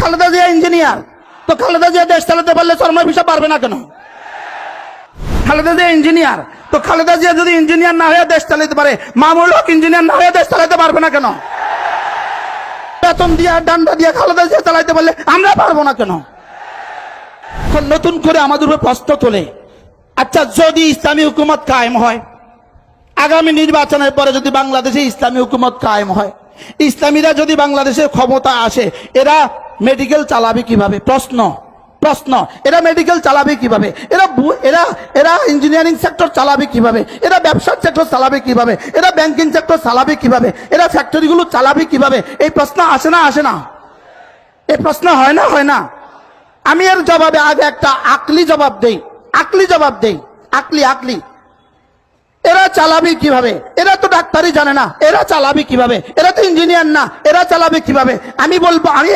Khaleda Zia engineer, তো খালেদা জিয়া দেশ চালাতে পারলে চরমনাই ভিসা পারবে না কেন? খালেদা জিয়া ইঞ্জিনিয়ার, তো খালেদা জিয়া যদি ইঞ্জিনিয়ার না হয়ে দেশ চালাতে পারে, মামুনুল হক ইঞ্জিনিয়ার না হয়ে দেশ চালাতে পারবে না কেন? বেতন দিয়া ডান্ডা দিয়া খালেদা জিয়া চালাতে পারলে আমরা পারবো না কেন? নতুন করে আমাদের উপর প্রশ্ন তোলে, আচ্ছা যদি ইসলামী হুকুমত কায়েম হয়, আগামী নির্বাচনের পরে যদি বাংলাদেশে ইসলামী হুকুমত কায়েম হয়, ইসলামীরা যদি বাংলাদেশের ক্ষমতা আসে, এরা মেডিকেল চালাবে কিভাবে? প্রশ্ন প্রশ্ন এরা মেডিকেল চালাবে কিভাবে? এরা ইঞ্জিনিয়ারিং সেক্টর চালাবে কিভাবে? এরা ব্যবসার সেক্টর চালাবে কিভাবে? এরা ব্যাংকিং সেক্টর চালাবে কিভাবে? এরা ফ্যাক্টরিগুলো চালাবে কিভাবে? এই প্রশ্ন আসে না আসে না? এই প্রশ্ন হয় না হয় না? আমি এর জবাবে আগে একটা আকলি জবাব দেই, আকলি এরা চালাবে কিভাবে? এরা তো ডাক্তারি জানে না, এরা চালাবে কিভাবে? এরা তো ইঞ্জিনিয়ার না, এরা চালাবে কিভাবে? আমি বলবো, আমি